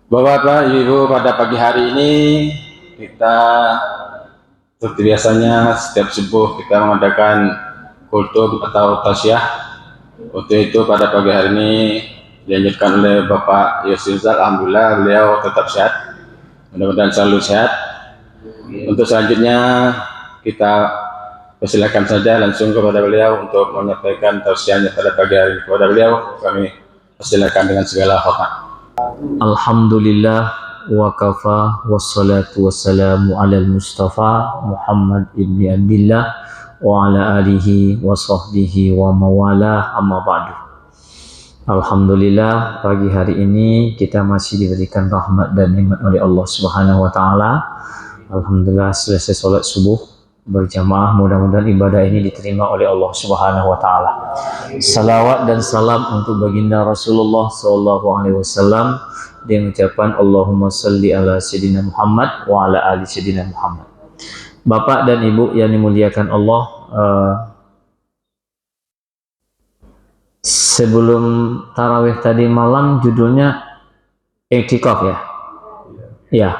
Bapak-bapak, ibu-ibu, pada pagi hari ini kita seperti biasanya setiap subuh kita mengadakan kultum atau tasyah. Untuk itu pada pagi hari ini dianjurkan oleh Bapak Yosizal. Alhamdulillah beliau tetap sehat. Mudah-mudahan selalu sehat. Untuk selanjutnya kita persilakan saja langsung kepada beliau untuk menyampaikan tausiahnya pada pagi hari ini. Kepada beliau kami persilakan dengan segala hormat. Alhamdulillah wa kafa wassalatu wassalamu ala al-mustafa Muhammad ibn Abdillah wa ala alihi wa sahbihi wa mawala amma ba'du. Alhamdulillah pagi hari ini kita masih diberikan rahmat dan nikmat oleh Allah Subhanahu wa taala. Alhamdulillah selesai salat subuh berjamaah, mudah-mudahan ibadah ini diterima oleh Allah Subhanahu wa taala. Salawat dan salam untuk baginda Rasulullah sallallahu alaihi wasallam dengan ucapan Allahumma salli ala sayyidina Muhammad wa ala ali sayyidina Muhammad. Bapak dan Ibu yang dimuliakan Allah, sebelum tarawih tadi malam judulnya i'tikaf ya. Ya.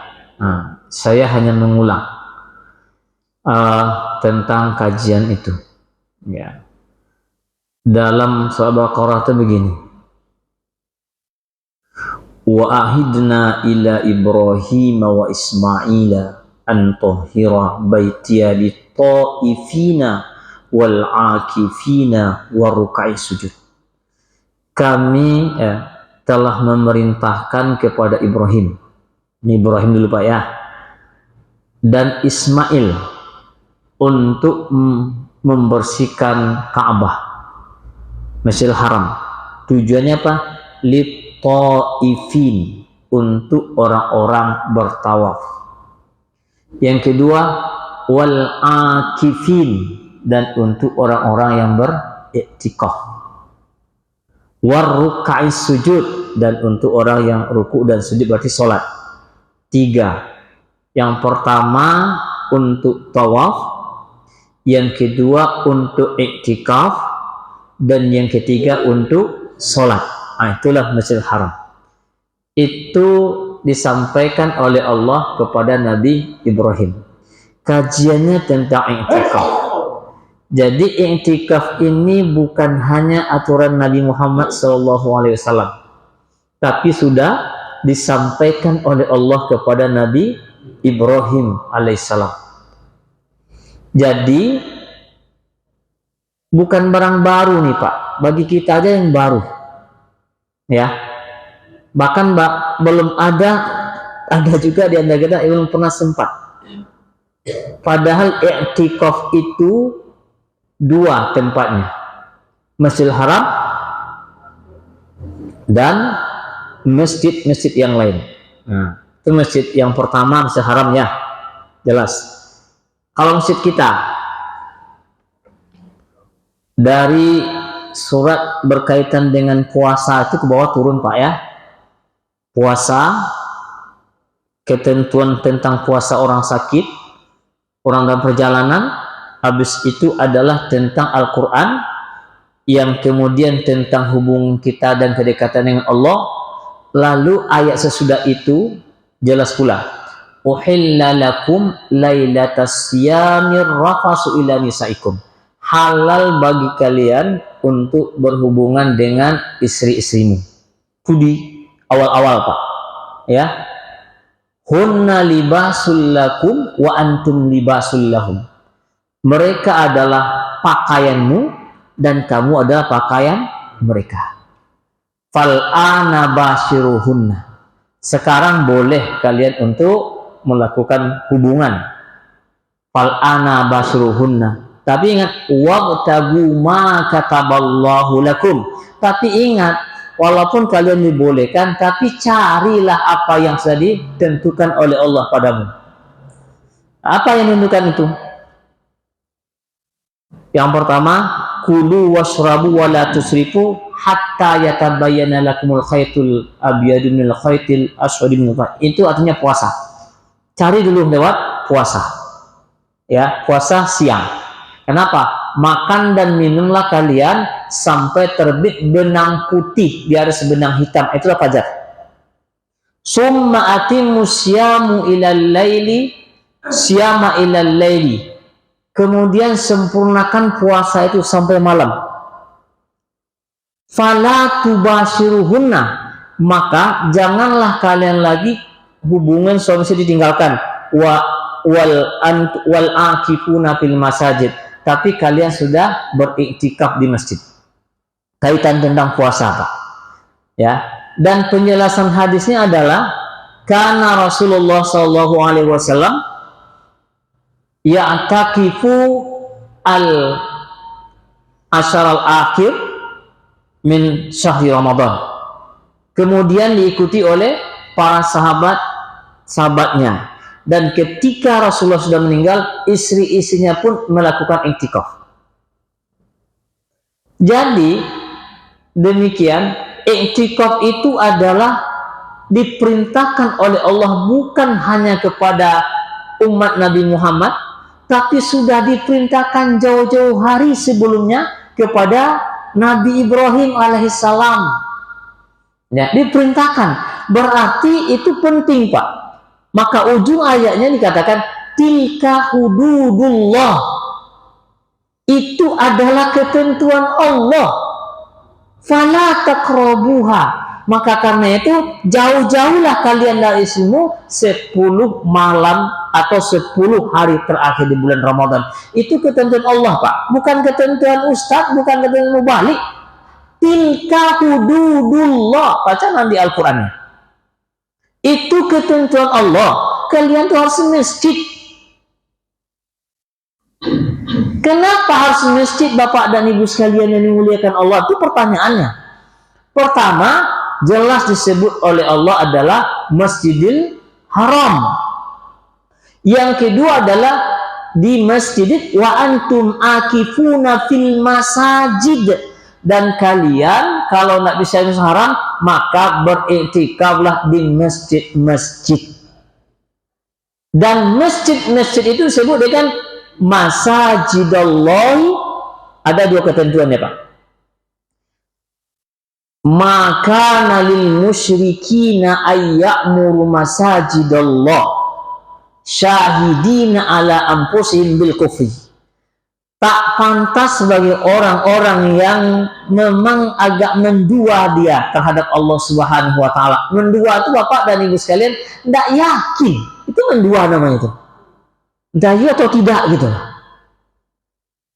Saya hanya mengulang tentang kajian itu. Ya. Dalam surah Baqarah itu begini. Wa ahidna ila Ibrahim wa Ismaila an tahhira baitiya lit-ta'ifina wal 'akifina wa ruk'i sujud. Kami telah memerintahkan kepada Ibrahim. Ini Ibrahim dulu Pak ya. Dan Ismail untuk membersihkan Ka'bah, Masjidil Haram. Tujuannya apa? Lit-ta'ifin, untuk orang-orang bertawaf. Yang kedua, wal-akifin, dan untuk orang-orang yang beriktikaf. War-ruk'i sujud, dan untuk orang yang ruku dan sujud berarti sholat. 3. Yang pertama untuk tawaf, yang kedua untuk iktikaf, dan yang ketiga untuk sholat. Itulah Masjidil Haram. Itu disampaikan oleh Allah kepada Nabi Ibrahim. Kajiannya tentang iktikaf. Jadi iktikaf ini bukan hanya aturan Nabi Muhammad SAW, tapi sudah disampaikan oleh Allah kepada Nabi Ibrahim alaihissalam. Jadi bukan barang baru nih Pak, bagi kita aja yang baru ya. Bahkan belum ada juga di antara kita yang belum pernah sempat. Padahal i'tikaf itu 2 tempatnya, Masjidil Haram dan masjid-masjid yang lain. Itu masjid yang pertama Masjidil Haram ya, jelas. Kalau masjid kita dari surat berkaitan dengan puasa itu ke bawah turun Pak ya. Puasa, ketentuan tentang puasa orang sakit, orang dalam perjalanan. Habis itu adalah tentang Al-Quran, yang kemudian tentang hubungan kita dan kedekatan dengan Allah. Lalu ayat sesudah itu jelas pula, uhilla lakum lailatas siyamir rafasu ila nisaikum. Halal bagi kalian untuk berhubungan dengan istri-istrimu. Itu di awal-awal Pak ya. Hunna libasul lakum wa antum libasul lahum. Mereka adalah pakaianmu dan kamu adalah pakaian mereka. Fal'ana bashiruhunna. Sekarang boleh kalian untuk melakukan hubungan. Fal'ana bashiruhunna. Tapi ingat, wabtagu ma kataballahu lakum. Tapi ingat, walaupun kalian dibolehkan, tapi carilah apa yang sudah ditentukan oleh Allah padamu. Apa yang ditentukan itu? Yang pertama, kulu washrabu wa la tusrifu hatta yatabayyana lakumul khaytul abyadu minal khaytil aswadi minal fajr. Itu artinya puasa. Cari dulu lewat puasa. Ya, puasa siang. Kenapa? Makan dan minumlah kalian sampai terbit benang putih di atas benang hitam. Itulah fajar. Summa atimmu syamu ilal laili syama ilal laili. Kemudian sempurnakan puasa itu sampai malam. Fala tubashiruhunna, maka janganlah kalian lagi hubungan suami istri ditinggalkan. Wal akifuna fil masajid, tapi kalian sudah beriktikaf di masjid. Kaitan tentang puasa, Pak. Ya. Dan penjelasan hadisnya adalah karena Rasulullah sallallahu alaihi wasallam ya'takifu al-ashar al-akhir min syahri Ramadan. Kemudian diikuti oleh para sahabatnya. Dan ketika Rasulullah sudah meninggal, istri-istrinya pun melakukan iktikaf. Jadi demikian, iktikaf itu adalah diperintahkan oleh Allah bukan hanya kepada umat Nabi Muhammad, tapi sudah diperintahkan jauh-jauh hari sebelumnya kepada Nabi Ibrahim alaihissalam. Ya, diperintahkan. Berarti itu penting, Pak. Maka ujung ayatnya dikatakan tilka hududullah. Itu adalah ketentuan Allah. Fala taqrabuha. Maka karena itu jauh-jauhlah kalian dari istrimu 10 malam atau 10 hari terakhir di bulan Ramadan. Itu ketentuan Allah, Pak. Bukan ketentuan ustaz, bukan ketentuan mubalik. Tilka hududullah. Baca nanti Al-Qur'annya. Itu ketentuan Allah. Kalian tuh harus masjid. Kenapa harus masjid, Bapak dan Ibu sekalian yang dimuliakan Allah? Itu pertanyaannya. Pertama, jelas disebut oleh Allah adalah Masjidil Haram. Yang kedua adalah di masjid wa antum akifuna fil masajid. Dan kalian kalau nak bisa masjid haram, maka beriktikaflah di masjid-masjid. Dan masjid-masjid itu disebut dengan masajidallah. Ada 2 ketentuannya, Pak. Maka nalil musyrikina ayyamuru masajidallah syahidina ala anfusihim bil kufri. Tak pantas bagi orang-orang yang memang agak mendua dia terhadap Allah Subhanahu wa taala. Mendua itu Bapak dan Ibu sekalian tidak yakin. Itu mendua namanya itu. Entah iya atau tidak gitu.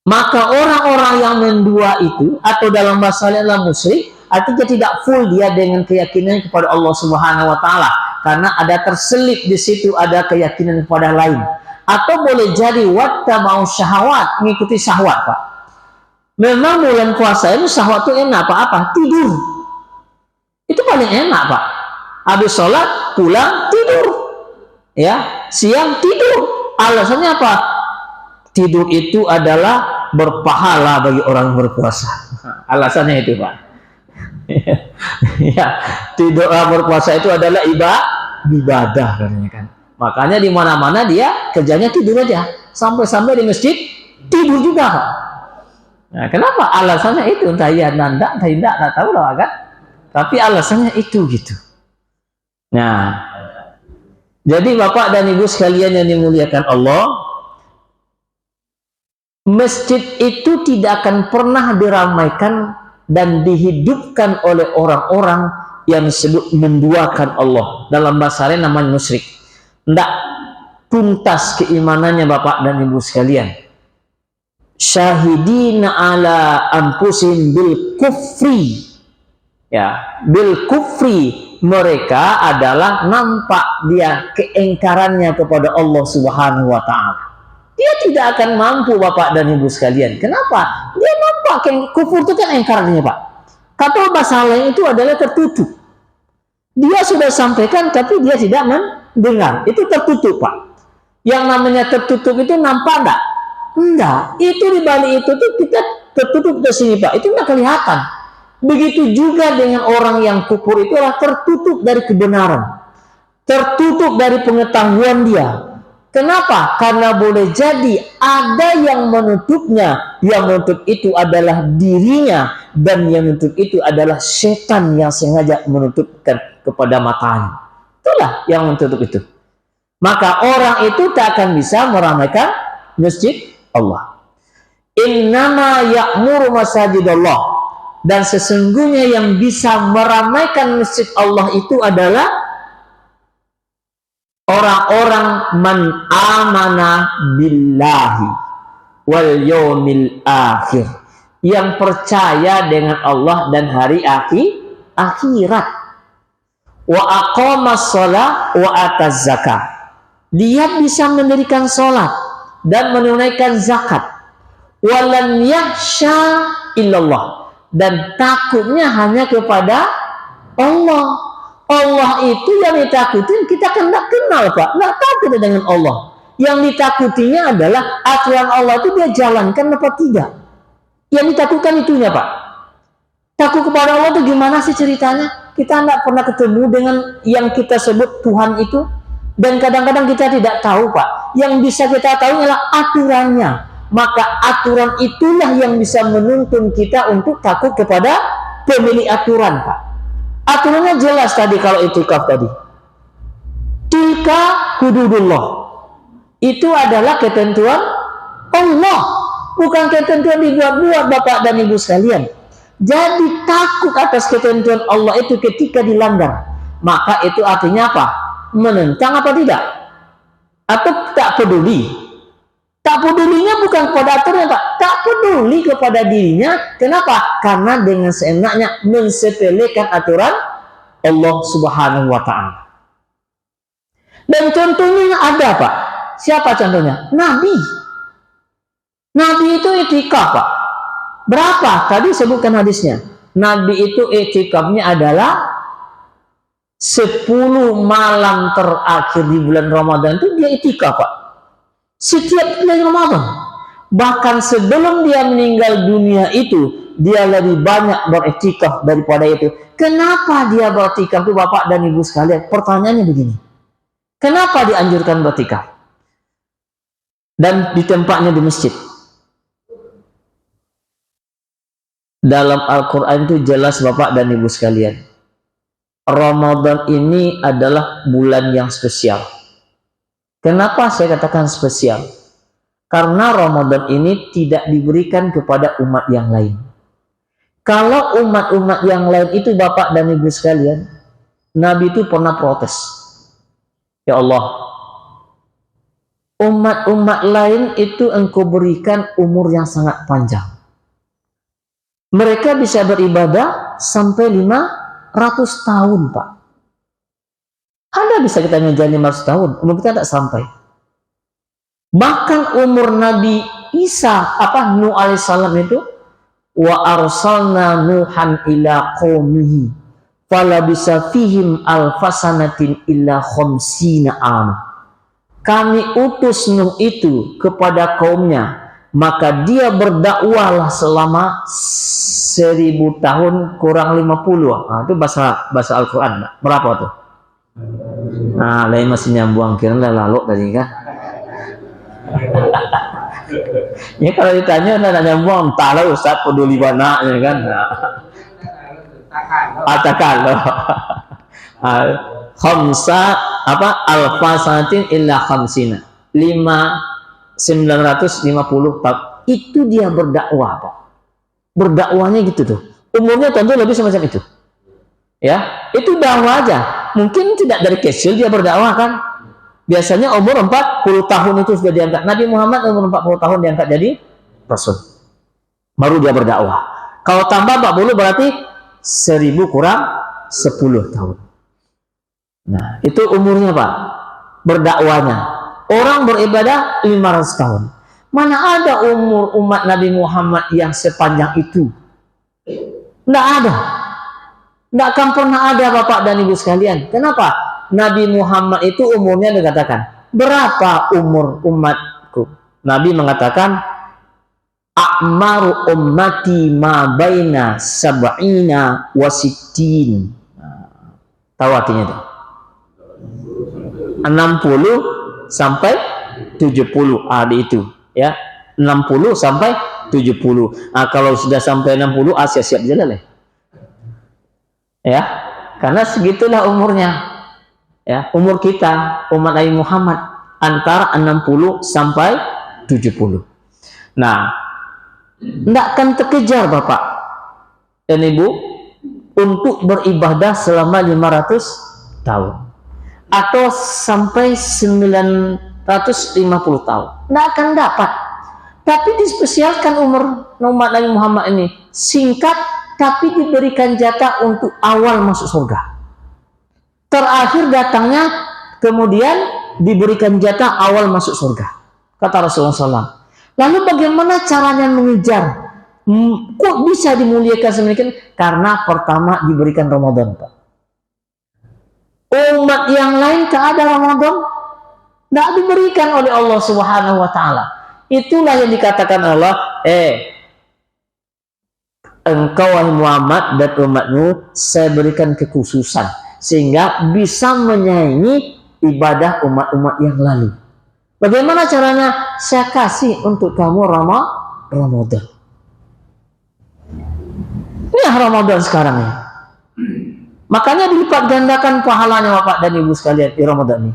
Maka orang-orang yang mendua itu atau dalam bahasa lain adalah musyrik, artinya tidak full dia dengan keyakinan kepada Allah Subhanahu wa taala, karena ada terselip di situ ada keyakinan kepada lain. Atau boleh jadi wattaba'u syahwat, mengikuti syahwat, Pak. Memang bulan puasa itu syahwat itu enak, Pak. Apa? Tidur. Itu paling enak, Pak. Habis sholat, pulang, tidur. Ya, siang tidur. Alasannya apa? Tidur itu adalah berpahala bagi orang yang berpuasa. Alasannya itu, Pak. Ya, tidur berpuasa itu adalah ibadah katanya kan. Makanya di mana-mana dia kerjanya tidur aja. Sampai-sampai di masjid tidur juga, Pak. Nah, kenapa? Alasannya itu entah iya nanda, entah tidak, enggak tahu lah kan. Tapi alasannya itu gitu. Nah, jadi Bapak dan Ibu sekalian yang dimuliakan Allah, masjid itu tidak akan pernah diramaikan dan dihidupkan oleh orang-orang yang disebut menduakan Allah. Dalam bahasa lain namanya musyrik. Tidak tuntas keimanannya Bapak dan Ibu sekalian. Syahidina ala anfusin bil kufri. Ya, bil kufri. Mereka adalah nampak dia keengkarannya kepada Allah Subhanahu wa taala. Dia tidak akan mampu Bapak dan Ibu sekalian. Kenapa? Dia nampak kufur itu kan engkarannya, Pak. Kata bahasa lain itu adalah tertutup. Dia sudah sampaikan tapi dia tidak mendengar. Itu tertutup, Pak. Yang namanya tertutup itu nampak enggak? Enggak. Itu di balik itu tuh kita tertutup ke sini, Pak. Itu enggak kelihatan. Begitu juga dengan orang yang kufur itu adalah tertutup dari kebenaran. Tertutup dari pengetahuan dia. Kenapa? Karena boleh jadi ada yang menutupnya. Yang menutup itu adalah dirinya. Dan yang menutup itu adalah setan yang sengaja menutupkan kepada matanya. Itulah yang menutup itu. Maka orang itu tak akan bisa meramaikan masjid Allah. Innama ya'muru masajidallah. Dan sesungguhnya yang bisa meramaikan masjid Allah itu adalah orang-orang man amana billahi wal yawmil akhir, yang percaya dengan Allah dan hari akhirat. Wa aqamas shalah wa ataz zakah. Dia bisa mendirikan sholat dan menunaikan zakat. Walam yakhsha illallah, dan takutnya hanya kepada Allah. Allah itu yang ditakutin, kita kan tidak kenal, Pak. Tidak takut dengan Allah. Yang ditakutinya adalah aturan Allah itu dia jalankan apa tidak. Yang ditakutkan itunya, Pak. Takut kepada Allah itu gimana sih ceritanya? Kita tidak pernah ketemu dengan yang kita sebut Tuhan itu. Dan kadang-kadang kita tidak tahu, Pak. Yang bisa kita tahu adalah aturannya. Maka aturan itulah yang bisa menuntun kita untuk takut kepada pemilik aturan, Pak. Aturannya jelas tadi kalau itikaf tadi. Tilka hududullah. Itu adalah ketentuan Allah. Bukan ketentuan dibuat-buat, Bapak dan Ibu sekalian. Jadi takut atas ketentuan Allah itu ketika dilanggar. Maka itu artinya apa? Menentang apa tidak? Atau tak peduli? Tak pedulinya bukan kepada aturan, Pak. Tak peduli kepada dirinya. Kenapa? Karena dengan seenaknya mensepelekan aturan Allah Subhanahu wa Ta'ala. Dan contohnya ada, Pak. Siapa contohnya? Nabi. Nabi itu itikaf, Pak. Berapa? Tadi sebutkan hadisnya. Nabi itu itikafnya adalah 10 malam terakhir di bulan Ramadan itu dia itikaf, Pak. Setiap bulan Ramadan. Bahkan sebelum dia meninggal dunia itu, dia lebih banyak beriktikaf daripada itu. Kenapa dia beriktikaf itu, Bapak dan Ibu sekalian? Pertanyaannya begini. Kenapa dianjurkan beriktikaf? Dan di tempatnya di masjid. Dalam Al-Quran itu jelas, Bapak dan Ibu sekalian. Ramadan ini adalah bulan yang spesial. Kenapa saya katakan spesial? Karena Ramadan ini tidak diberikan kepada umat yang lain. Kalau umat-umat yang lain itu, Bapak dan Ibu sekalian, Nabi itu pernah protes. Ya Allah, umat-umat lain itu Engkau berikan umur yang sangat panjang. Mereka bisa beribadah sampai 500 tahun, Pak. Ada bisa kita ngejar 500 tahun, umur kita tidak sampai. Bahkan umur Nabi Isa, Nuh alaihissalam itu, wa arsalna Nuhan ila qaumihi falabisa fihim alfasanatin illa khamsina am. Kami utus Nuh itu kepada kaumnya, maka dia berdakwahlah selama 1000 tahun kurang 50. Itu bahasa Al-Quran. Berapa tuh? Lain masih nyambung, kira lalu tadi kan. Ya kalau ditanya udah nyambung, tahu Ustaz peduli mana ya kan. Atakan loh. Khamsa alfasanatin illa khamsina. 950 tahun. Itu dia berdakwah, Pak. Berdakwahnya gitu tuh. Umurnya tentu lebih semacam itu. Ya, itu dakwah aja. Mungkin tidak dari kecil dia berdakwah kan. Biasanya umur 40 tahun itu sudah diangkat. Nabi Muhammad umur 40 tahun diangkat jadi Rasul. Baru dia berdakwah. Kalau tambah 40 berarti 1000 kurang 10 tahun. Nah, itu umurnya, Pak. Berdakwahnya. Orang beribadah 500 tahun. Mana ada umur umat Nabi Muhammad yang sepanjang itu? Tidak ada. Tidak akan pernah ada, Bapak dan Ibu sekalian. Kenapa? Nabi Muhammad itu umurnya dikatakan, berapa umur umatku? Nabi mengatakan, a'maru ummati ma baina sab'ina wa sittin. Tahu artinya itu? 60 sampai 70. Di itu. Ya, 60 sampai 70. Kalau sudah sampai 60, siap-siap jalan ya. Ya, karena segitulah umurnya. Ya, umur kita umat Nabi Muhammad antara 60 sampai 70. Nah, tidak akan terkejar Bapak dan Ibu untuk beribadah selama 500 tahun atau sampai 950 tahun. Tidak akan dapat. Tapi dispesialkan umur umat Nabi Muhammad ini singkat, tapi diberikan jatah untuk awal masuk surga. Terakhir datangnya kemudian diberikan jatah awal masuk surga, kata Rasulullah SAW. Lalu bagaimana caranya mengejar? Kok bisa dimuliakan semakin? Karena pertama diberikan Ramadan, Pak. Umat yang lain tak ada Ramadan, tidak diberikan oleh Allah Subhanahu Wa Taala. Itulah yang dikatakan Allah, engkau wahai Muhammad dan umatmu saya berikan kekhususan sehingga bisa menyaingi ibadah umat-umat yang lalu. Bagaimana caranya? Saya kasih untuk kamu Ramadan. Ini Ramadan sekarang ya. Makanya dilipat gandakan pahalanya Bapak dan Ibu sekalian di Ramadan ini.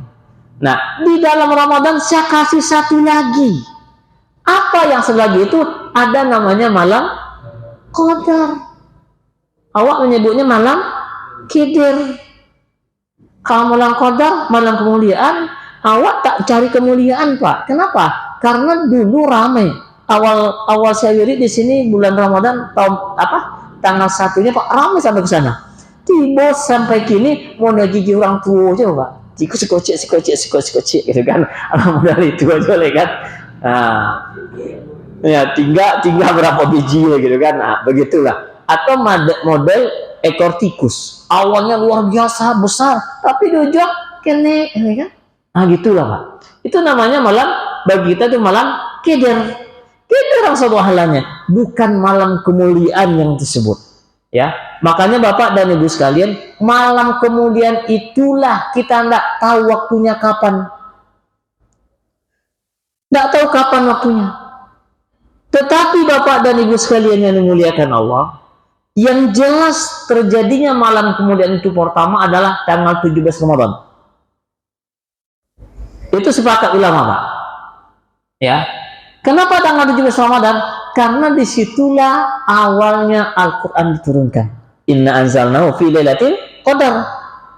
Nah, di dalam Ramadan saya kasih satu lagi. Apa yang selagi itu ada namanya malam Qadar. Awak menyebutnya malam Qidr. Kalau malam Qadar, malam kemuliaan, awak tak cari kemuliaan, Pak. Kenapa? Karena dulu ramai. Awal saya wirid di sini bulan Ramadan tanggal 1-nya Pak, ramai sampai ke sana. Tiba sampai kini mau gigi orang tua aja, Pak. Sikocek gitu kan. Alhamdulillah itu aja kan. Nah, ya tinggal berapa biji gitu kan. Nah, begitulah. Atau model ekor tikus. Awalnya luar biasa besar, tapi di ujung kene kan. Nah, gitulah, Pak. Itu namanya malam, bagi kita itu malam Qadar. Qadar sebuahalanya, bukan malam kemuliaan yang disebut. Ya, makanya Bapak dan Ibu sekalian, malam kemuliaan itulah kita tidak tahu waktunya kapan. Tidak tahu kapan waktunya. Tetapi Bapak dan Ibu sekalian yang dimuliakan Allah, yang jelas terjadinya malam kemudian itu pertama adalah tanggal 17 Ramadan. Itu sepakat ulama, Pak. Ya. Kenapa tanggal 17 Ramadan? Karena disitulah awalnya Al-Quran diturunkan. Inna anzalnahu fi lailatul qadar.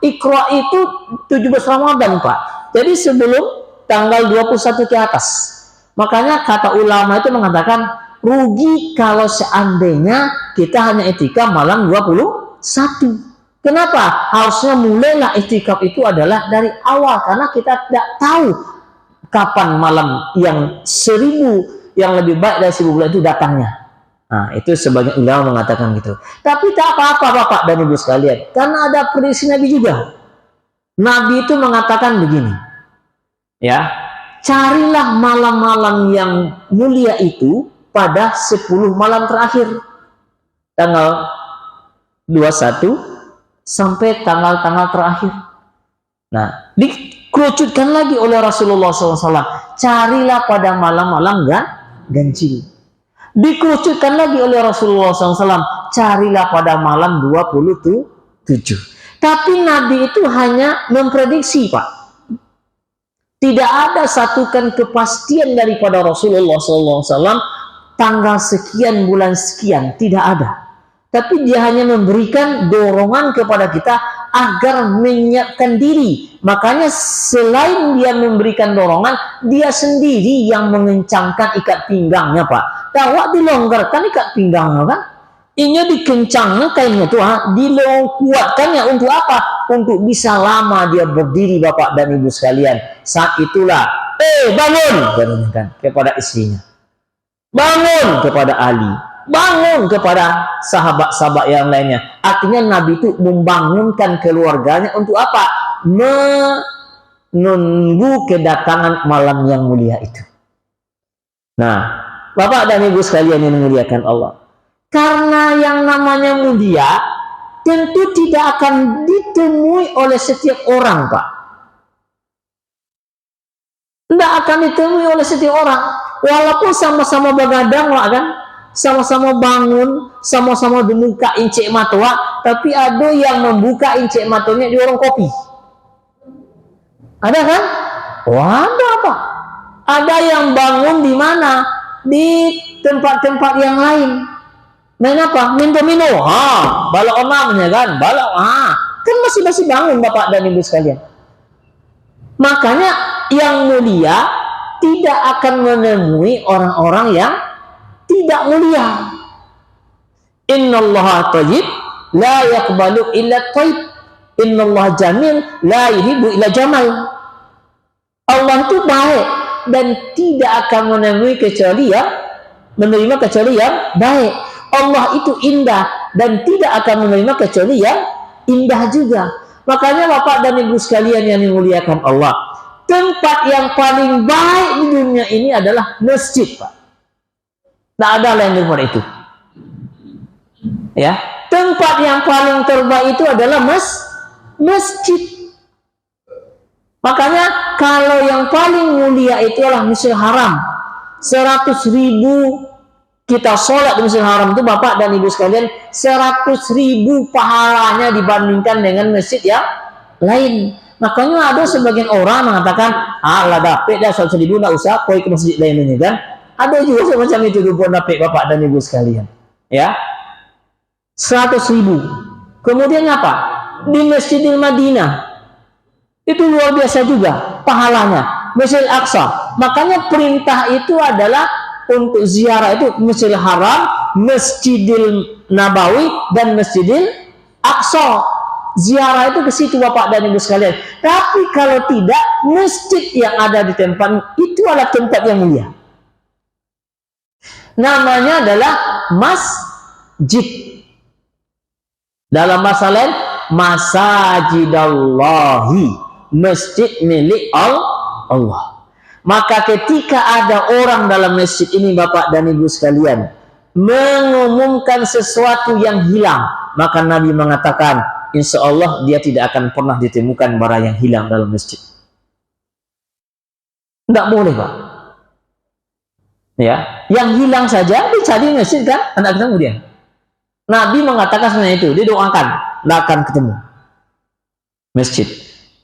Iqra itu 17 Ramadan, Pak. Jadi sebelum tanggal 21 ke atas. Makanya kata ulama itu mengatakan rugi kalau seandainya kita hanya itikaf malam 21. Kenapa? Harusnya mulailah itikaf itu adalah dari awal, karena kita tidak tahu kapan malam yang 1000 yang lebih baik dari 1000 bulan itu datangnya. Nah, itu sebagian ulama mengatakan gitu. Tapi tak apa-apa Bapak dan Ibu sekalian, karena ada prediksi Nabi juga. Nabi itu mengatakan begini, ya, carilah malam-malam yang mulia itu pada 10 malam terakhir, tanggal 21 sampai tanggal-tanggal terakhir. Nah, dikerucutkan lagi oleh Rasulullah SAW, carilah pada malam-malam ganjil. Dikerucutkan lagi oleh Rasulullah SAW, carilah pada malam 27. Tapi Nabi itu hanya memprediksi, Pak. Tidak ada satukan kepastian daripada Rasulullah SAW tanggal sekian bulan sekian, tidak ada. Tapi dia hanya memberikan dorongan kepada kita agar menyiapkan diri. Makanya selain dia memberikan dorongan, dia sendiri yang mengencangkan ikat pinggangnya, Pak. Awak dilonggarkan ikat pinggangnya kan? Ini dikencangnya kainnya tuh, dilongkuatkannya untuk apa? Untuk bisa lama dia berdiri, Bapak dan Ibu sekalian. Saat itulah, bangun, kan kepada istrinya. Bangun kepada Ali, bangun kepada sahabat-sahabat yang lainnya. Artinya Nabi itu membangunkan keluarganya untuk apa? Menunggu kedatangan malam yang mulia itu. Nah, Bapak dan Ibu sekalian yang memuliakan Allah, karena yang namanya mulia tentu tidak akan ditemui oleh setiap orang, Pak. Tidak akan ditemui oleh setiap orang. Walaupun sama-sama begadang lah kan, sama-sama bangun, sama-sama dibuka incik matua, tapi ada yang membuka incik matonya di warung kopi. Ada kan? Oh, ada Pak. Ada yang bangun di mana? Di tempat-tempat yang lain. Main apa? Main domino. Balok enamnya kan? Balok. Kan masih bangun Bapak dan Ibu sekalian. Makanya yang mulia tidak akan menemui orang-orang yang tidak mulia. Innallaha thayyib la yaqbalu illa thayyib. Innallaha jamil la yuhibbu illa jamal. Allah itu baik dan tidak akan menemui kecuali yang menerima kecuali yang baik. Allah itu indah dan tidak akan menerima kecuali yang indah juga. Makanya Bapak dan Ibu sekalian yang dimuliakan Allah, tempat yang paling baik di dunia ini adalah masjid, Pak. Tidak ada lain daripada itu. Ya, tempat yang paling terbaik itu adalah masjid. Makanya kalau yang paling mulia itu adalah Masjidil Haram. 100.000 kita sholat di Masjidil Haram itu Bapak dan Ibu sekalian, 100.000 pahalanya dibandingkan dengan masjid yang lain. Makanya ada sebagian orang mengatakan, lah dapet dah 100.000 nggak usah pergi ke masjid lain ini kan. Ada juga semacam itu pun dapet Bapak dan Ibu sekalian. Ya, 100.000. Kemudian apa? Di Masjidil Madinah itu luar biasa juga pahalanya. Masjidil Aqsa. Makanya perintah itu adalah untuk ziarah itu Masjidil Haram, Masjidil Nabawi dan Masjidil Aqsa. Ziarah itu ke situ Bapak dan Ibu sekalian. Tapi kalau tidak, masjid yang ada di tempat itu adalah tempat yang mulia. Namanya adalah masjid. Dalam bahasa lain, masajidallahi. Masjid milik Allah. Maka ketika ada orang dalam masjid ini Bapak dan Ibu sekalian mengumumkan sesuatu yang hilang, maka Nabi mengatakan, insya Allah dia tidak akan pernah ditemukan barang yang hilang dalam masjid. Tidak boleh Pak. Ya, yang hilang saja dicari masjid kan, anak ketemu dia. Nabi mengatakan sebenarnya itu, dia doakan, tidak akan ketemu masjid.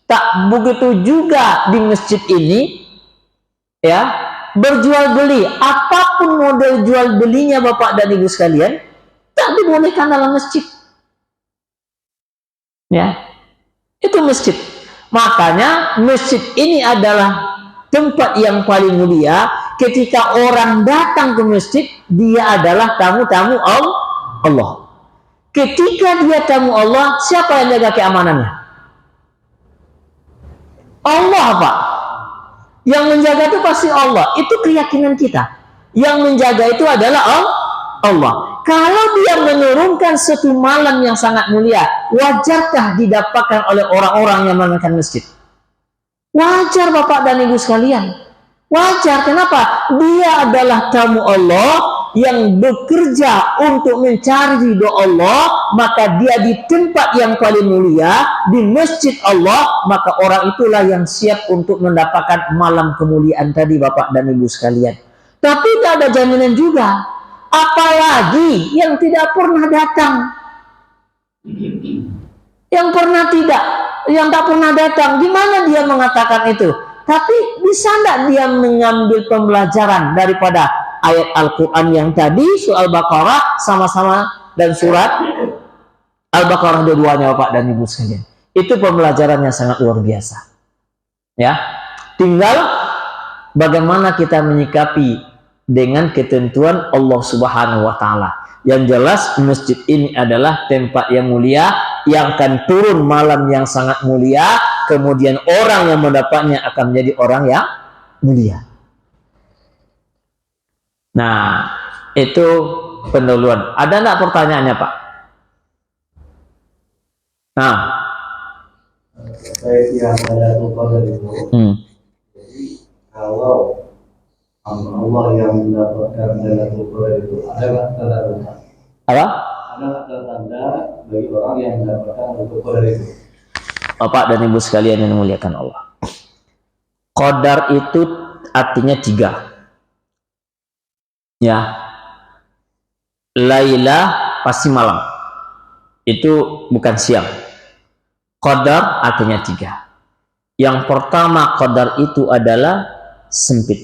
Tak begitu juga di masjid ini, ya, berjual beli, apapun model jual belinya Bapak dan Ibu sekalian, tak dibolehkan dalam masjid. Ya, itu masjid. Makanya masjid ini adalah tempat yang paling mulia. Ketika orang datang ke masjid, dia adalah tamu-tamu Allah. Ketika dia tamu Allah, siapa yang jaga keamanannya? Allah, Pak. Yang menjaga itu pasti Allah. Itu keyakinan kita. Yang menjaga itu adalah Allah. Kalau dia menurunkan satu malam yang sangat mulia, wajarkah didapatkan oleh orang-orang yang mengerjakan masjid? Wajar Bapak dan Ibu sekalian. Wajar. Kenapa? Dia adalah tamu Allah yang bekerja untuk mencari ridho Allah, maka dia di tempat yang paling mulia, di masjid Allah, maka orang itulah yang siap untuk mendapatkan malam kemuliaan tadi Bapak dan Ibu sekalian. Tapi tidak ada jaminan juga. Apalagi yang tidak pernah datang. Yang tak pernah datang, gimana dia mengatakan itu? Tapi bisa tidak dia mengambil pembelajaran daripada ayat Al-Quran yang tadi, surah Al-Baqarah sama-sama, dan surat Al-Baqarah dua-duanya Bapak dan Ibu sekalian. Itu pembelajaran yang sangat luar biasa. Ya, tinggal bagaimana kita menyikapi dengan ketentuan Allah Subhanahu wa Ta'ala. Yang jelas masjid ini adalah tempat yang mulia, yang akan turun malam yang sangat mulia, kemudian orang yang mendapatnya akan menjadi orang yang mulia. Nah, itu pendahuluan. Ada enggak pertanyaannya, Pak? Nah, saya yang ada tumpah itu. Jadi kalau Allah yang mendapatkan Lailatul Qadar itu ada tanda-tanda. Apa? Ada tanda bagi orang yang mendapatkan Lailatul Qadar itu. Bapak dan Ibu sekalian yang dimuliakan Allah. Qadar itu artinya 3. Ya. Lailah pasti malam. Itu bukan siang. Qadar artinya 3. Yang pertama qadar itu adalah sempit.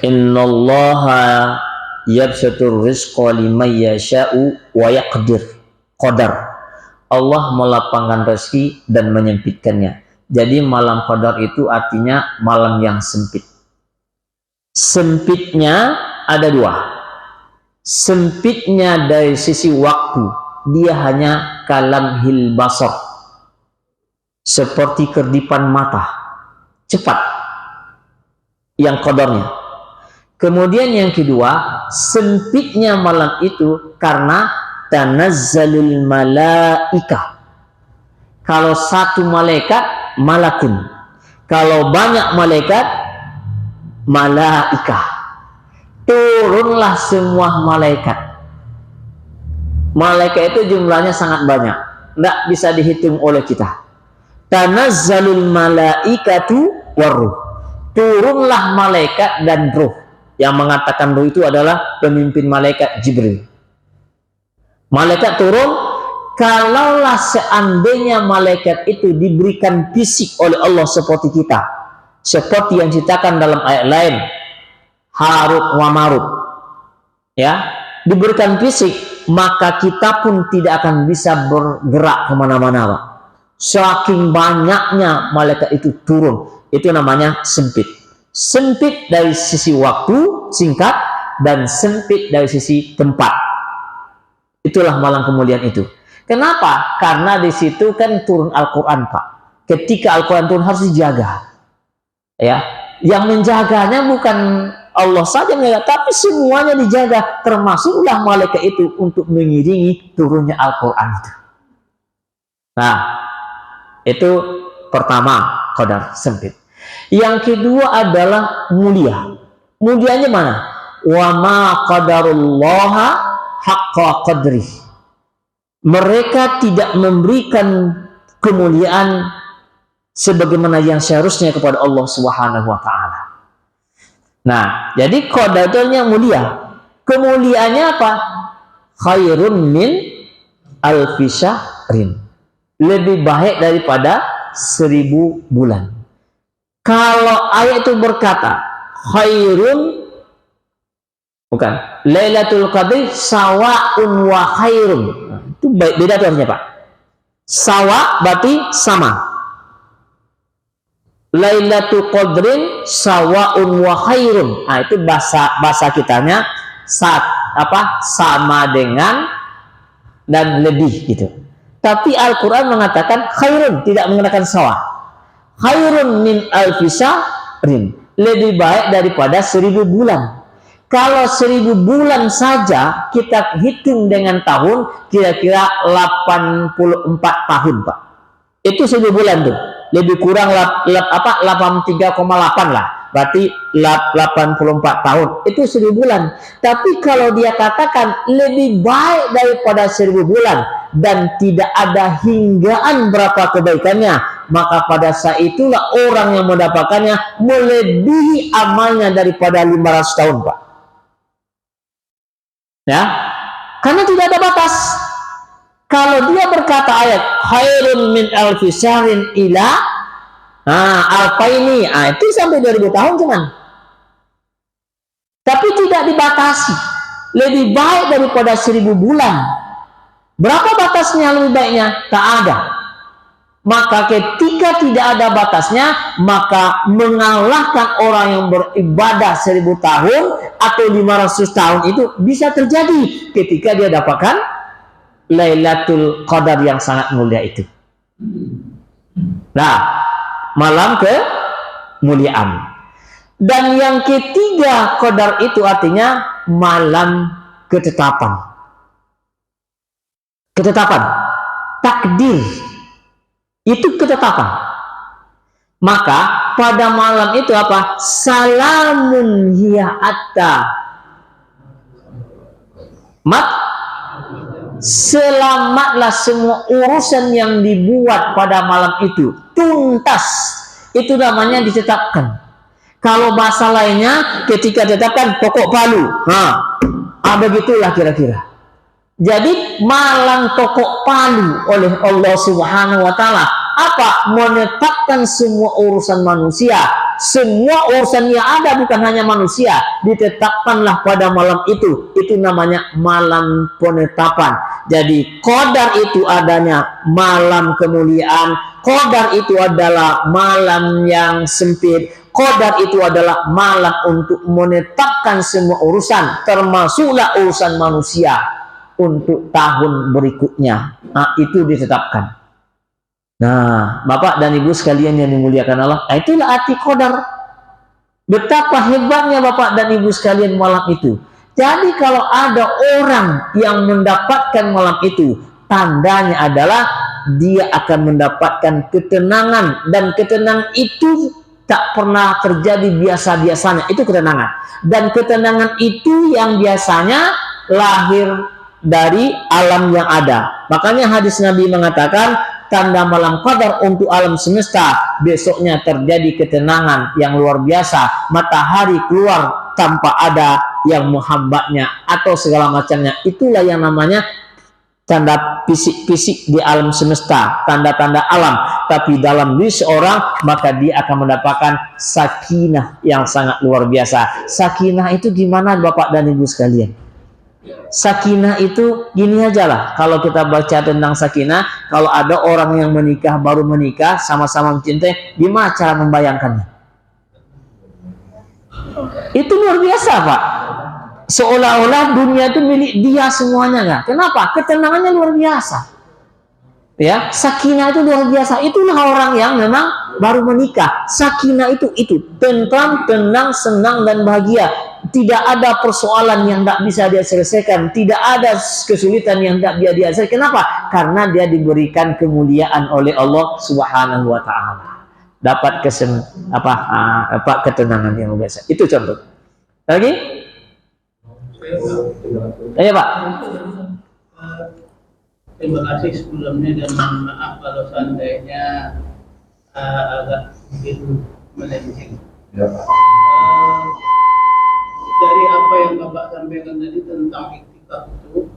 Innallaha yabsutur rizqa liman yasha'u wa yaqdir. Qadar. Allah melapangkan rezeki dan menyempitkannya. Jadi malam qadar itu artinya malam yang sempit. Sempitnya ada dua. Sempitnya dari sisi waktu, dia hanya kalamhil basar, seperti kerdipan mata, cepat yang qadarnya. Kemudian yang kedua, sempitnya malam itu karena tanazzalul malaika. Kalau satu malaikat, malakun. Kalau banyak malaikat, malaika. Turunlah semua malaikat. Malaikat itu jumlahnya sangat banyak, tidak bisa dihitung oleh kita. Tanazzalul malaikatu waruh. Turunlah malaikat dan ruh. Yang mengatakan ruh itu adalah pemimpin malaikat Jibril. Malaikat turun, kalaulah seandainya malaikat itu diberikan fisik oleh Allah seperti kita, seperti yang diceritakan dalam ayat lain, Harut wa Marut, ya, diberikan fisik, maka kita pun tidak akan bisa bergerak kemana-mana, Pak. Saking banyaknya malaikat itu turun, itu namanya sempit. Sempit dari sisi waktu singkat dan sempit dari sisi tempat. Itulah malam kemuliaan itu. Kenapa? Karena di situ kan turun Al-Quran, Pak. Ketika Al-Quran turun harus dijaga. Ya, yang menjaganya bukan Allah saja, tapi semuanya dijaga. Termasuklah malaikat itu untuk mengiringi turunnya Al-Quran itu. Nah, itu pertama qadar sempit. Yang kedua adalah mulia. Mulianya mana? Wa ma qadarullaha haqqa qadrih. Mereka tidak memberikan kemuliaan sebagaimana yang seharusnya kepada Allah Subhanahu wa taala. Nah, jadi qadarnya mulia. Kemuliaannya apa? Khairun min alfi syahrin. Lebih baik daripada 1000 bulan. Kalau ayat itu berkata khairun, bukan, Lailatul Qadri sawa'un wa khairun. Itu beda tuh artinya, Pak. Sawa berarti sama. Lailatul Qadrin sawa'un wa khairun. Nah, itu bahasa kitanya sama dengan dan lebih gitu. Tapi Al-Qur'an mengatakan khairun, tidak menggunakan sawa. Khairun min alfi syahrin, lebih baik daripada 1000 bulan. Kalau 1000 bulan saja kita hitung dengan tahun, kira-kira 84 tahun, Pak. Itu 1000 bulan tuh. Lebih kurang 83,8 lah. Berarti 84 tahun. Itu 1000 bulan. Tapi kalau dia katakan lebih baik daripada 1000 bulan dan tidak ada hinggaan berapa kebaikannya, maka pada saat itulah orang yang mendapatkannya melebihi amalnya daripada 500 tahun, Pak. Ya, karena tidak ada batas. Kalau dia berkata ayat khairun min alfi syahrin ila alfaini, itu sampai 2000 tahun cuman. Tapi tidak dibatasi. Lebih baik daripada 1000 bulan. Berapa batasnya lebih baiknya? Tak ada. Maka ketika tidak ada batasnya, maka mengalahkan orang yang beribadah 1000 tahun atau 500 tahun itu bisa terjadi ketika dia dapatkan Lailatul Qadar yang sangat mulia itu. Nah, malam kemuliaan. Dan yang ketiga qadar itu artinya malam ketetapan. Ketetapan, takdir. Itu ketetapan. Maka pada malam itu apa? Salamun hiya atta selamatlah semua urusan yang dibuat pada malam itu. Tuntas. Itu namanya ditetapkan. Kalau bahasa lainnya ketika ditetapkan pokok palu. Begitulah kira-kira. Jadi malang tokok palu oleh Allah Subhanahu wa taala apa? Menetapkan semua urusan manusia. Semua urusan yang ada bukan hanya manusia, ditetapkanlah pada malam itu. Itu namanya malam penetapan. Jadi qadar itu adanya malam kemuliaan, qadar itu adalah malam yang sempit, qadar itu adalah malam untuk menetapkan semua urusan, termasuklah urusan manusia untuk tahun berikutnya. Nah, itu ditetapkan. Nah, Bapak dan Ibu sekalian yang dimuliakan Allah, itulah arti qadar. Betapa hebatnya Bapak dan Ibu sekalian malam itu. Jadi kalau ada orang yang mendapatkan malam itu, tandanya adalah dia akan mendapatkan ketenangan, dan ketenangan itu tak pernah terjadi biasa-biasanya. Itu ketenangan, dan ketenangan itu yang biasanya lahir dari alam yang ada. Makanya hadis Nabi mengatakan tanda malam qadar untuk alam semesta, besoknya terjadi ketenangan yang luar biasa, matahari keluar tanpa ada yang menghambatnya atau segala macamnya. Itulah yang namanya tanda fisik-fisik di alam semesta, tanda-tanda alam. Tapi dalam diri seorang, maka dia akan mendapatkan sakinah yang sangat luar biasa. Sakinah itu gimana Bapak dan Ibu sekalian? Sakinah itu gini aja lah. Kalau kita baca tentang sakinah, kalau ada orang yang menikah, baru menikah, sama-sama mencintai, gimana cara membayangkannya? Itu luar biasa Pak. Seolah-olah dunia itu milik dia semuanya kan? Kenapa? Ketenangannya luar biasa. Ya, sakinah itu luar biasa. Itulah orang yang memang baru menikah. Sakinah itu tentram, tenang, senang dan bahagia. Tidak ada persoalan yang tidak bisa dia selesaikan, tidak ada kesulitan yang tidak dia selesaikan. Kenapa? Karena dia diberikan kemuliaan oleh Allah Subhanahu wa taala. Dapat ketenangan yang luar biasa. Itu contoh. Lagi? Ayo Pak. Terima kasih sebelumnya dan mohon maaf kalau seandainya agak mungkin melenceng. Ya, Pak. Dari apa yang Bapak sampaikan tadi tentang iktikaf itu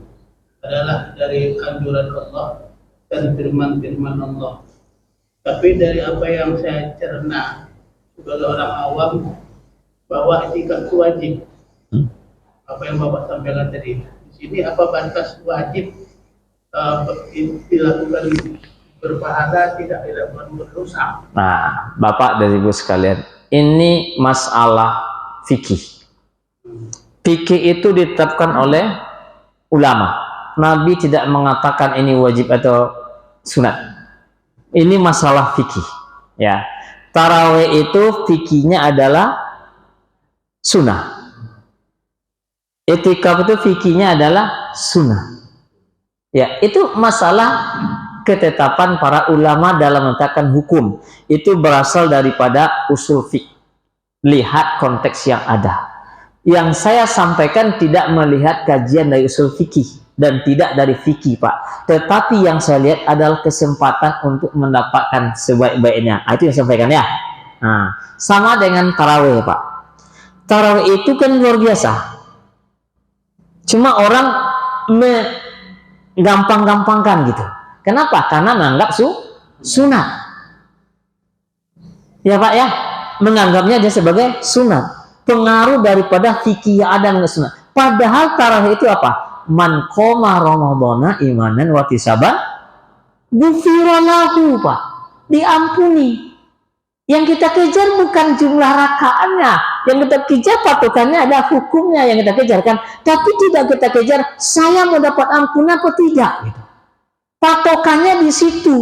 adalah dari anjuran Allah dan firman-firman Allah. Tapi dari apa yang saya cerna sebagai orang awam, bahwa iktikaf itu wajib. Apa yang Bapak sampaikan tadi. Di sini apa batas wajib dilakukan berpahala, tidak berdosa? Nah, Bapak dan Ibu sekalian, ini masalah fikih. Fikih itu ditetapkan oleh ulama. Nabi tidak mengatakan ini wajib atau sunat. Ini masalah fikih. Ya, tarawih itu fikihnya adalah sunnah. I'tikaf itu fikihnya adalah sunnah. Ya, itu masalah ketetapan para ulama dalam menetapkan hukum. Itu berasal daripada usul fiqh. Lihat konteks yang ada. Yang saya sampaikan tidak melihat kajian dari usul fikih dan tidak dari fikih Pak. Tetapi yang saya lihat adalah kesempatan untuk mendapatkan sebaik-baiknya. Itu yang saya sampaikan ya. Nah, sama dengan tarawih Pak. Tarawih itu kan luar biasa. Cuma orang gampang-gampangkan gitu. Kenapa? Karena menganggap sunat. Ya Pak ya, menganggapnya dia sebagai sunat. Pengaruh daripada fikih yang ada dengan sunnah. Padahal tarawih itu apa? Man qoma ramadhana imanan wa ihtisaban ghufira lahu Pak. Diampuni. Yang kita kejar bukan jumlah rakaatnya, yang kita kejar patokannya ada hukumnya yang kita kejarkan. Tapi tidak kita kejar saya mau dapat ampunan atau tidak gitu. Patokannya di situ.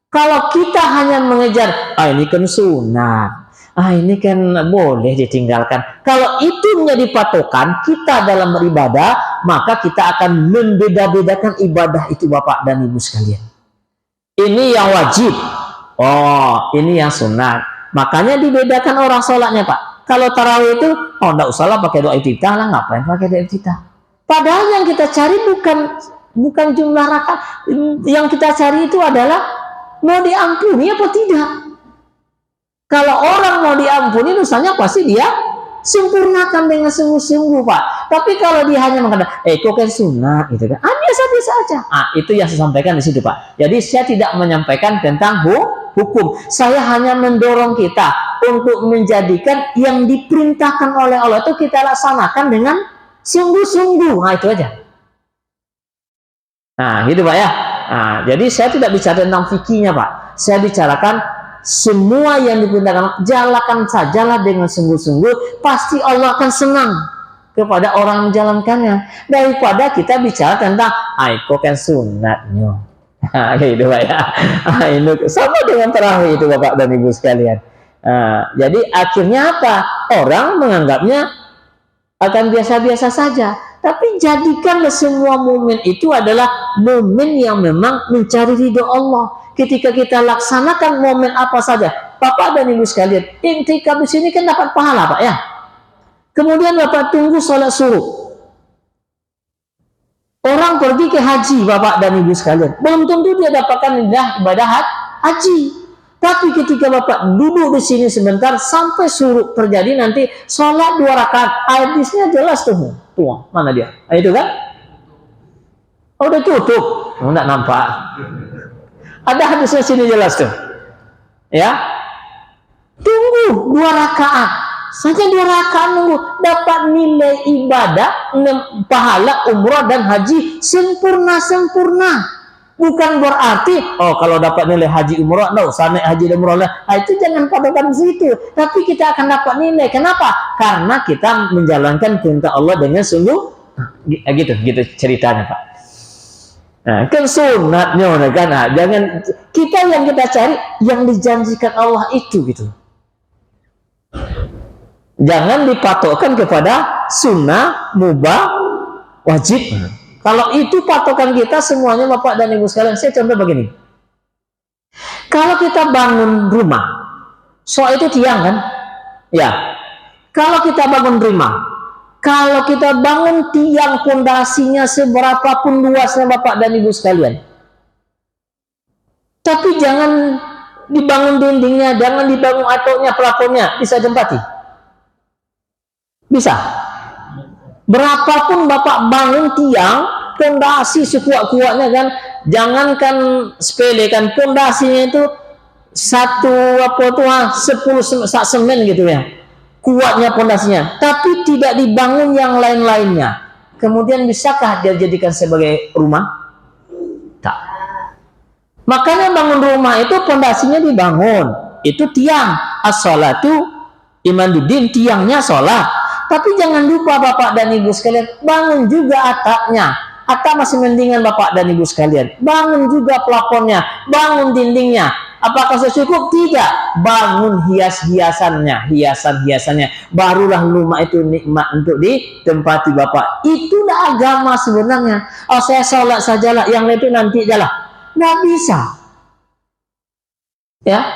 Kalau kita hanya mengejar, ini kan sunat. Ini kan boleh ditinggalkan. Kalau itu menjadi patokan kita dalam beribadah, maka kita akan membeda-bedakan ibadah itu Bapak dan Ibu sekalian. Ini yang wajib. Ini yang sunat. Makanya dibedakan orang sholatnya Pak. Kalau tarawih itu, enggak usah lah pakai doa iftitah lah, ngapain pakai doa iftitah. Padahal yang kita cari bukan jumlah rakaat. Yang kita cari itu adalah mau diampuni apa tidak. Kalau orang mau diampuni dosanya pasti dia sempurnakan dengan sungguh-sungguh Pak. Tapi kalau dia hanya mengatakan, kok kan sunnah gitu kan, biasa-biasa aja. Itu yang saya sampaikan di situ Pak. Jadi saya tidak menyampaikan tentang hukum. Saya hanya mendorong kita untuk menjadikan yang diperintahkan oleh Allah itu kita laksanakan dengan sungguh-sungguh. Nah itu aja. Nah gitu Pak ya. Nah, jadi saya tidak bicara tentang fikihnya Pak. Saya bicarakan semua yang diperintahkan, jalankan sajalah dengan sungguh-sungguh, pasti Allah akan senang kepada orang menjalankannya, daripada kita bicara tentang kok kan sunatnya. Gitu Pak ya. Ini sama dengan tarawih itu Bapak dan Ibu sekalian. Jadi akhirnya apa? Orang menganggapnya akan biasa-biasa saja. Tapi jadikanlah semua momen itu adalah momen yang memang mencari ridho Allah. Ketika kita laksanakan momen apa saja, Bapak dan Ibu sekalian, intikaf di sini kan dapat pahala Pak ya. Kemudian Bapak tunggu sholat suruh. Orang pergi ke haji Bapak dan Ibu sekalian, belum tentu dia dapatkan ibadah haji. Tapi ketika Bapak duduk di sini sebentar sampai suruh terjadi, nanti sholat 2 rakaat, hadisnya jelas tuh. Tuh, mana dia? Itu kan? Udah tutup, enggak nampak. Ada hadisnya sini jelas tuh. Ya. Tunggu 2 rakaat. Saja 2 rakaat nunggu, dapat nilai ibadah, pahala umrah dan haji sempurna-sempurna. Bukan berarti kalau dapat nilai haji umrah, enggak usah naik haji dan umrah. Itu jangan patokan situ. Tapi kita akan dapat nilai. Kenapa? Karena kita menjalankan perintah Allah dengan sungguh. Gitu ceritanya Pak. Nah, kan sunatnya kan. Jangan kita yang kita cari yang dijanjikan Allah itu gitu. Jangan dipatokkan kepada sunnah, mubah, wajib. Kalau itu patokan kita semuanya Bapak dan Ibu sekalian, saya contoh begini. Kalau kita bangun rumah, soal itu tiang kan? Ya. Kalau kita bangun rumah, kalau kita bangun tiang pondasinya seberapapun luasnya Bapak dan Ibu sekalian, tapi jangan dibangun dindingnya, jangan dibangun ataunya, pelafonnya, bisa tempati. Bisa. Berapapun Bapak bangun tiang, pondasi sekuat-kuatnya kan, jangankan sepele kan, pondasinya itu 10 sak semen gitu ya, kuatnya pondasinya, tapi tidak dibangun yang lain-lainnya. Kemudian bisakah dia jadikan sebagai rumah? Tak. Makanya bangun rumah itu pondasinya dibangun, itu tiang, as-sholatu imaduddin, tiangnya sholat. Tapi jangan lupa Bapak dan Ibu sekalian, bangun juga atapnya. Atap masih mendingan Bapak dan Ibu sekalian. Bangun juga plafonnya, bangun dindingnya. Apakah cukup? Tidak. Bangun hias-hiasannya, hiasan-hiasannya. Barulah rumah itu nikmat untuk ditempati Bapak. Itulah agama sebenarnya. Saya sholat sajalah, yang lain itu nanti ajalah. Nggak bisa. Ya.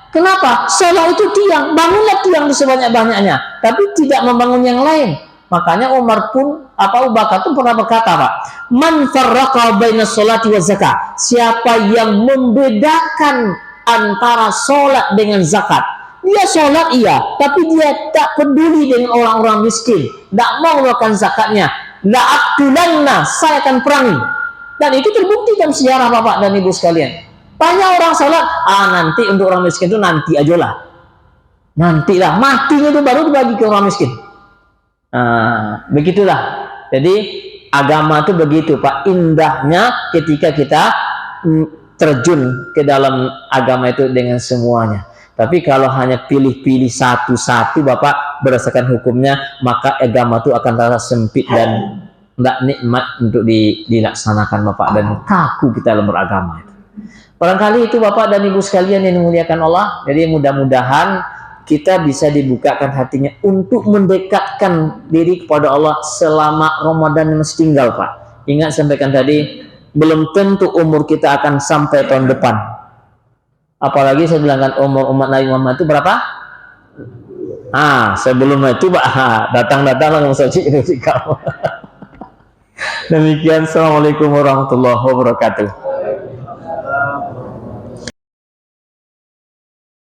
Kenapa? Sholat itu tiang, bangunlah tiang di sebanyak-banyaknya, tapi tidak membangun yang lain. Makanya Umar pun, Abu Bakar pun pernah berkata Pak, man farraqa baina sholati wa zakat, siapa yang membedakan antara sholat dengan zakat. Dia sholat iya, tapi dia tak peduli dengan orang-orang miskin, tak mau melakukan zakatnya. La aqtulanna, saya akan perangi. Dan itu terbukti dalam sejarah Bapak dan Ibu sekalian. Banyak orang sholat, nanti untuk orang miskin itu nanti aja lah. Nantilah, matinya itu baru dibagi ke orang miskin. Begitulah. Jadi agama itu begitu Pak, indahnya ketika kita terjun ke dalam agama itu dengan semuanya. Tapi kalau hanya pilih-pilih satu-satu Bapak berdasarkan hukumnya, maka agama itu akan terasa sempit dan tidak nikmat untuk dilaksanakan Bapak, dan kaku kita dalam beragama itu. Barangkali itu Bapak dan Ibu sekalian yang dimuliakan Allah. Jadi mudah-mudahan kita bisa dibukakan hatinya untuk mendekatkan diri kepada Allah selama Ramadan yang masih tinggal Pak. Ingat sampaikan tadi, belum tentu umur kita akan sampai tahun depan. Apalagi saya bilangkan umur umat Nabi Muhammad itu berapa? Sebelum itu Pak, datang-datanglah ke masjid itu. Demikian, assalamualaikum warahmatullahi wabarakatuh.